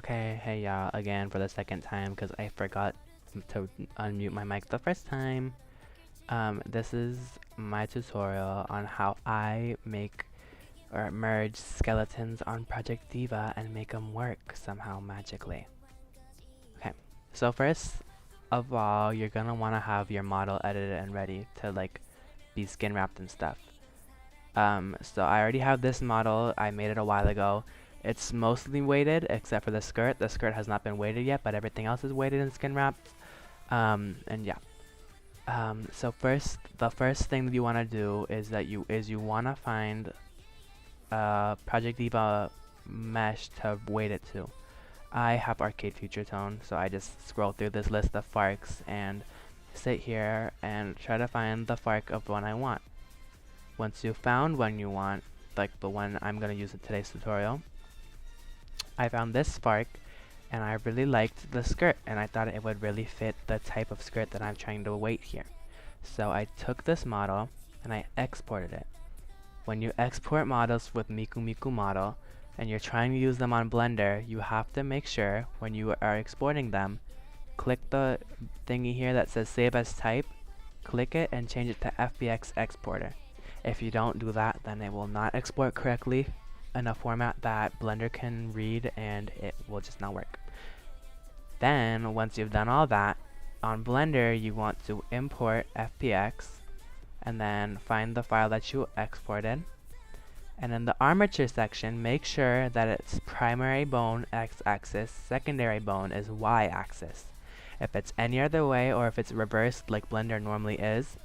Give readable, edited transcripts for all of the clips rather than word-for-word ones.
Okay, hey y'all, again for the second time because I forgot to unmute my mic the first time. This is my tutorial on how I make or merge skeletons on Project Diva and make them work somehow magically. Okay, so first of all, you're gonna want to have your model edited and ready to like be skin wrapped and stuff. So I already have this model. I made it a while ago. It's mostly weighted except for the skirt. The skirt has not been weighted yet, but everything else is weighted and skin wrapped. And yeah. So the first thing that you want to do is that you want to find Project Diva mesh to weight it to. I have Arcade Future Tone, so I just scroll through this list of FARCs and sit here and try to find the FARC of one I want. Once you've found one you want, like the one I'm going to use in today's tutorial, I found this FARC and I really liked the skirt and I thought it would really fit the type of skirt that I'm trying to weight here. So I took this model and I exported it. When you export models with Miku Miku model and you're trying to use them on Blender, you have to make sure when you are exporting them, click the thingy here that says save as type, click it and change it to FBX exporter. If you don't do that, then it will not export correctly in a format that Blender can read and it will just not work. Then, once you've done all that, on Blender you want to import FBX and then find the file that you exported. And in the armature section, make sure that its primary bone x-axis, secondary bone is y-axis. If it's any other way or if it's reversed like Blender normally is,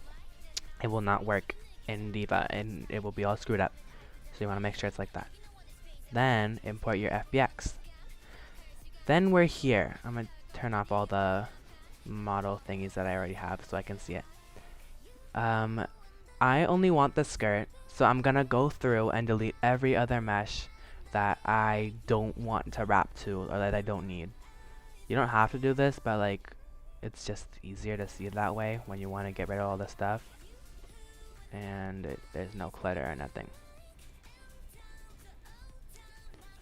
it will not work in Diva and it will be all screwed up. So you want to make sure it's like that. Then import your FBX. Then we're here. I'm going to turn off all the model thingies that I already have so I can see it. I only want the skirt, so I'm going to go through and delete every other mesh that I don't want to wrap to or that I don't need. You don't have to do this, but like it's just easier to see it that way when you want to get rid of all the stuff. And there's no clutter or nothing.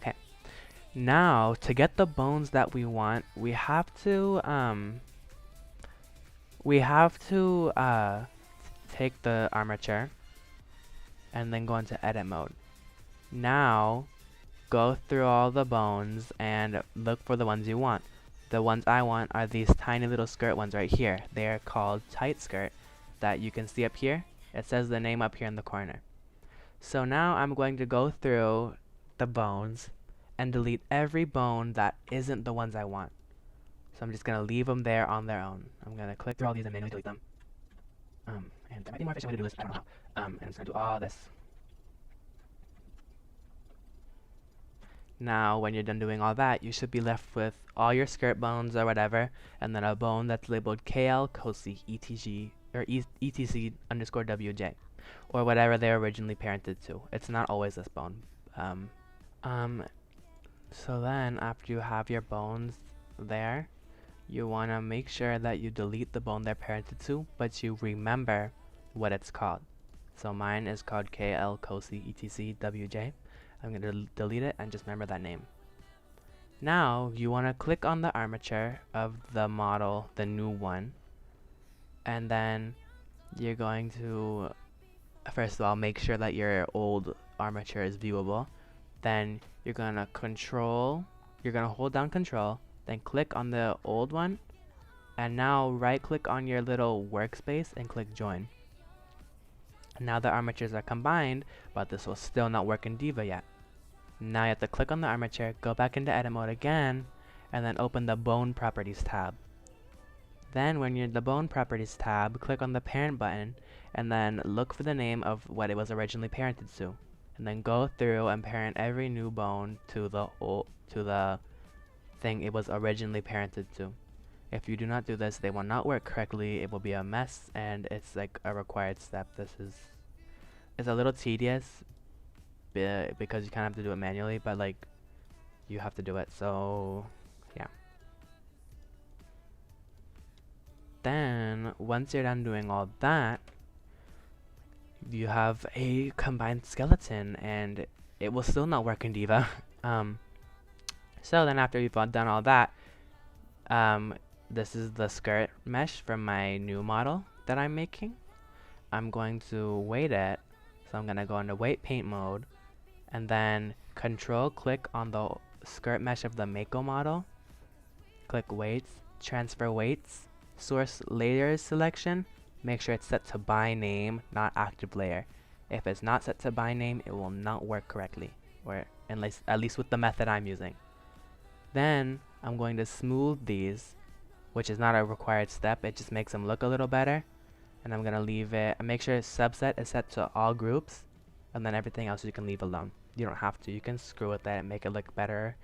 Okay. Now, to get the bones that we want, we have to take the armature and then go into edit mode. Now, go through all the bones and look for the ones you want. The ones I want are these tiny little skirt ones right here. They are called tight skirt that you can see up here. It says the name up here in the corner. So now I'm going to go through the bones and delete every bone that isn't the ones I want. So I'm just going to leave them there on their own. I'm going to click through all these and manually delete them. And there might be a more efficient way to do this, I don't know how. And it's going to do all this. Now, when you're done doing all that, you should be left with all your skirt bones or whatever, and then a bone that's labeled KL, COSI, ETG, or ETC underscore WJ, or whatever they're originally parented to. It's not always this bone. So then, after you have your bones there, you want to make sure that you delete the bone they're parented to, but you remember what it's called. So mine is called KL, COSI, ETC, WJ. I'm going to delete it and just remember that name. Now, you want to click on the armature of the model, the new one, and then you're going to, first of all, make sure that your old armature is viewable. Then you're going to hold down control, then click on the old one, and now right click on your little workspace and click join. Now the armatures are combined, but this will still not work in Diva yet. Now you have to click on the armature, go back into edit mode again, and then open the bone properties tab. Then when you're in the bone properties tab, click on the parent button, and then look for the name of what it was originally parented to. And then go through and parent every new bone to the thing it was originally parented to. If you do not do this, they will not work correctly, it will be a mess, and it's like a required step. It's a little tedious because you kind of have to do it manually, but like you have to do it, so yeah. Then once you're done doing all that, you have a combined skeleton and it will still not work in Diva. So then after you've done all that, this is the skirt mesh from my new model that I'm making. I'm going to weight it. So I'm going to go into weight paint mode and then control click on the skirt mesh of the Mako model. Click weights, transfer weights, source layers selection. Make sure it's set to by name, not active layer. If it's not set to by name, it will not work correctly, or at least with the method I'm using. Then I'm going to smooth these, which is not a required step, it just makes them look a little better. And I'm going to leave it, make sure subset is set to all groups, and then everything else you can leave alone. You don't have to, you can screw with that and make it look better,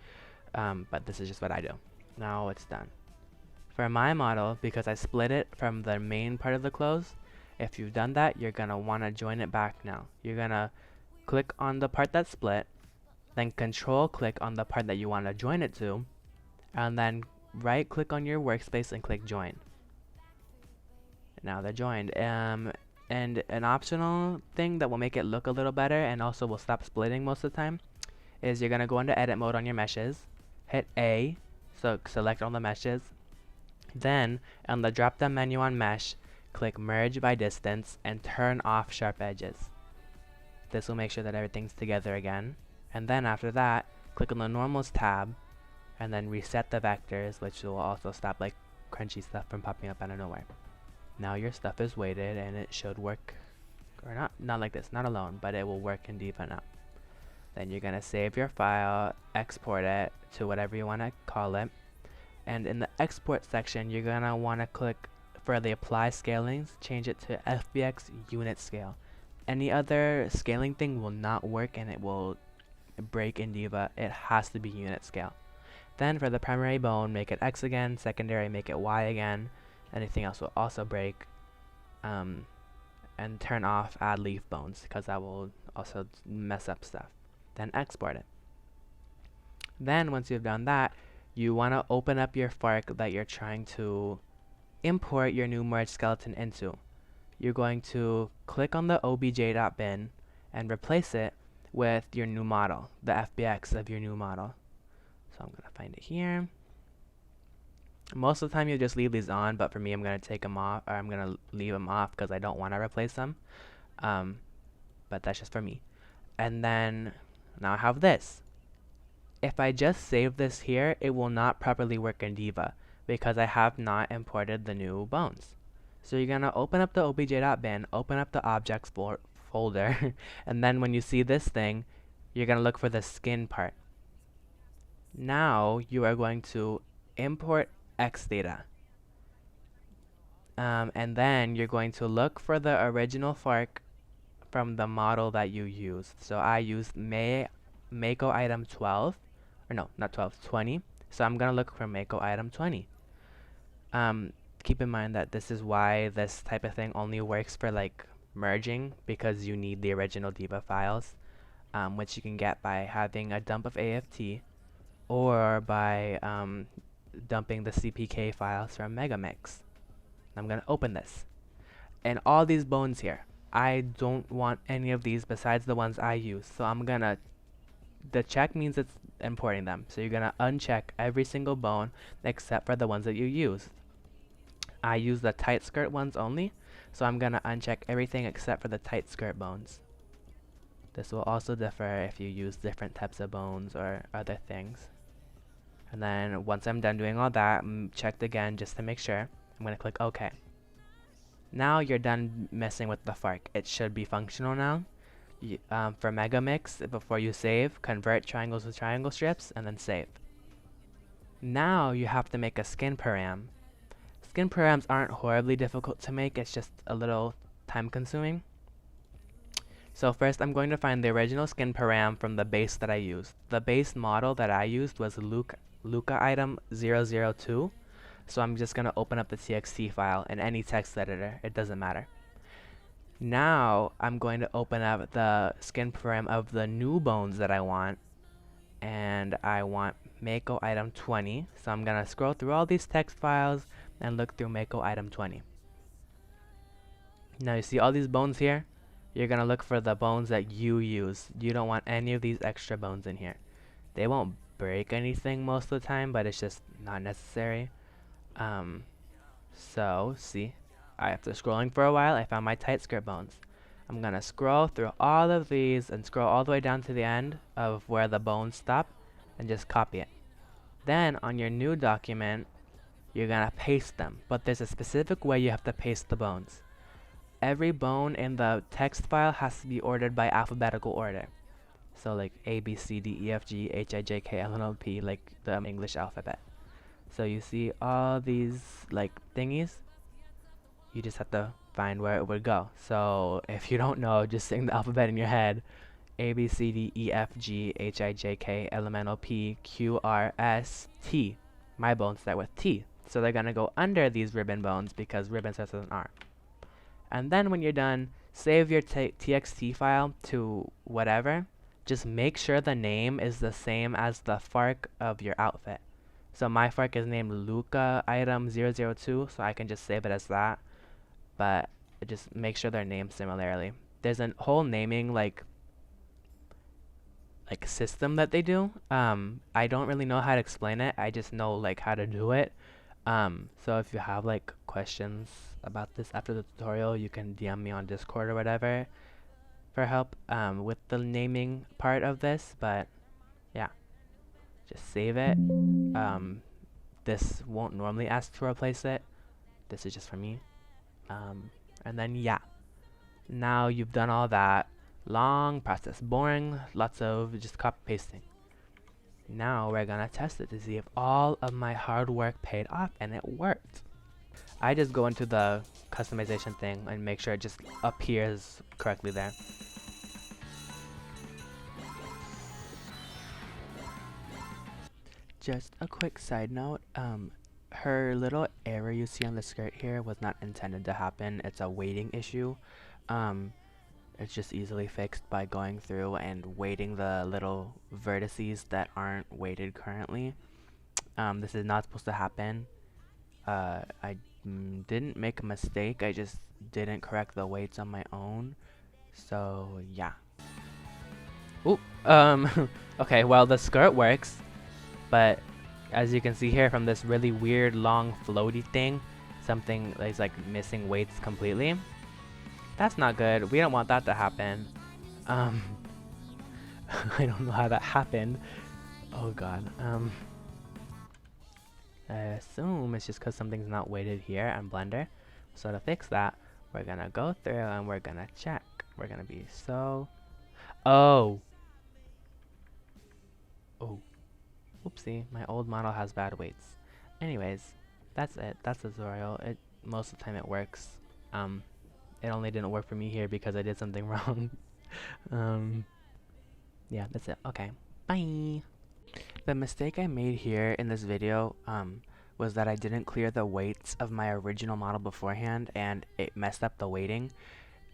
but this is just what I do. Now it's done. For my model, because I split it from the main part of the clothes, if you've done that, you're going to want to join it back now. You're going to click on the part that's split, then control click on the part that you want to join it to, and then right click on your workspace and click join. Now they're joined. And an optional thing that will make it look a little better and also will stop splitting most of the time is you're going to go into edit mode on your meshes, hit A, so select all the meshes, then on the drop down menu on mesh, click merge by distance and turn off sharp edges. This will make sure that everything's together again. And then after that, click on the normals tab and then reset the vectors, which will also stop like crunchy stuff from popping up out of nowhere. Now your stuff is weighted and it should work, or not like this, not alone, but it will work in Diva now. Then you're gonna save your file, export it to whatever you want to call it, and in the export section you're gonna want to click for the apply scalings, change it to FBX unit scale. Any other scaling thing will not work and it will break in Diva. It has to be unit scale. Then for the primary bone, make it X again, secondary make it Y again, anything else will also break, and turn off add leaf bones because that will also mess up stuff. Then export it. Then once you've done that, you want to open up your FARC that you're trying to import your new merge skeleton into. You're going to click on the obj.bin and replace it with your new model, the FBX of your new model. So I'm going to find it here. Most of the time you just leave these on, but for me I'm going to take them off, or I'm going to leave them off because I don't want to replace them. But that's just for me. And then now I have this. If I just save this here, it will not properly work in Diva because I have not imported the new bones. So you're going to open up the obj.bin, open up the objects folder, and then when you see this thing, you're going to look for the skin part. Now you are going to import xdata. And then you're going to look for the original FARC from the model that you used. So I used Mako item 12, or no, not 12, 20. So I'm going to look for Mako item 20. Keep in mind that this is why this type of thing only works for like merging, because you need the original Diva files, which you can get by having a dump of AFT or by dumping the CPK files from Megamix. I'm going to open this. And all these bones here, I don't want any of these besides the ones I use. So I'm going to, the check means it's importing them. So you're going to uncheck every single bone except for the ones that you used. I use the tight skirt ones only. So I'm going to uncheck everything except for the tight skirt bones. This will also differ if you use different types of bones or other things. And then once I'm done doing all that, checked again just to make sure, I'm going to click OK. Now you're done messing with the FARC. It should be functional now. For Megamix, before you save, convert triangles to triangle strips and then save. Now you have to make a skin param. Skin params aren't horribly difficult to make, it's just a little time consuming. So first I'm going to find the original skin param from the base that I used. The base model that I used was Luca item 002. So I'm just going to open up the txt file in any text editor, it doesn't matter. Now I'm going to open up the skin param of the new bones that I want, and I want Mako item 20. So I'm going to scroll through all these text files and look through Mako item 20. Now you see all these bones here? You're going to look for the bones that you use. You don't want any of these extra bones in here. They won't break anything most of the time, but it's just not necessary. So, see, after scrolling for a while, I found my tight skirt bones. I'm gonna scroll through all of these and scroll all the way down to the end of where the bones stop and just copy it. Then on your new document, you're gonna paste them, but there's a specific way you have to paste the bones. Every bone in the text file has to be ordered by alphabetical order. So like A, B, C, D, E, F, G, H, I, J, K, L, N, O, P, like the English alphabet. So you see all these like thingies, you just have to find where it would go. So if you don't know, just sing the alphabet in your head. A, B, C, D, E, F, G, H, I, J, K, L, M, N, O, P, Q, R, S, T. My bones start with T. So they're gonna go under these ribbon bones because ribbon starts with an R. And then when you're done, save your txt file to whatever. Just make sure the name is the same as the FARC of your outfit. So my FARC is named Luca item 002, so I can just save it as that. But just make sure they're named similarly. There's a whole naming like system that they do. I don't really know how to explain it. I just know like how to do it. So if you have like questions about this after the tutorial, you can DM me on Discord or whatever for help with the naming part of this. But yeah, just save it. This won't normally ask to replace it. This is just for me. And then yeah, now you've done all that. Long process, boring, lots of just copy pasting. Now we're gonna test it to see if all of my hard work paid off, and it worked. I just go into the customization thing and make sure it just appears correctly there. Just a quick side note, her little error you see on the skirt here was not intended to happen. It's a weighting issue. It's just easily fixed by going through and weighting the little vertices that aren't weighted currently. This is not supposed to happen. I didn't make a mistake, I just didn't correct the weights on my own. So yeah. Oop, okay, well the skirt works, but as you can see here from this really weird long floaty thing, something is like missing weights completely. That's not good. We don't want that to happen. I don't know how that happened. Oh god. I assume it's just because something's not weighted here on Blender. So to fix that, we're gonna go through and we're gonna check. We're gonna be so... Oh! Oh. Oopsie, my old model has bad weights. Anyways, that's it. That's the tutorial. Most of the time it works. It only didn't work for me here because I did something wrong. Yeah, that's it. Okay, bye! The mistake I made here in this video was that I didn't clear the weights of my original model beforehand, and it messed up the weighting.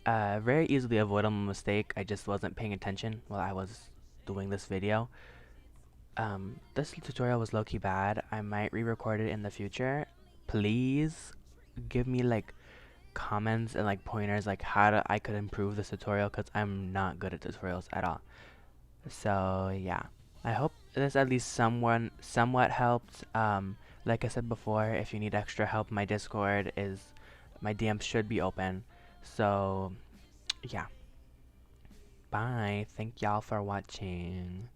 Very easily avoidable mistake. I just wasn't paying attention while I was doing this video. This tutorial was low-key bad. I might re-record it in the future. Please give me like comments and like pointers like how I could improve this tutorial, because I'm not good at tutorials at all. So yeah, I hope this at least somewhat helped. Like I said before, if you need extra help, my DMs should be open. So yeah, bye. Thank y'all for watching.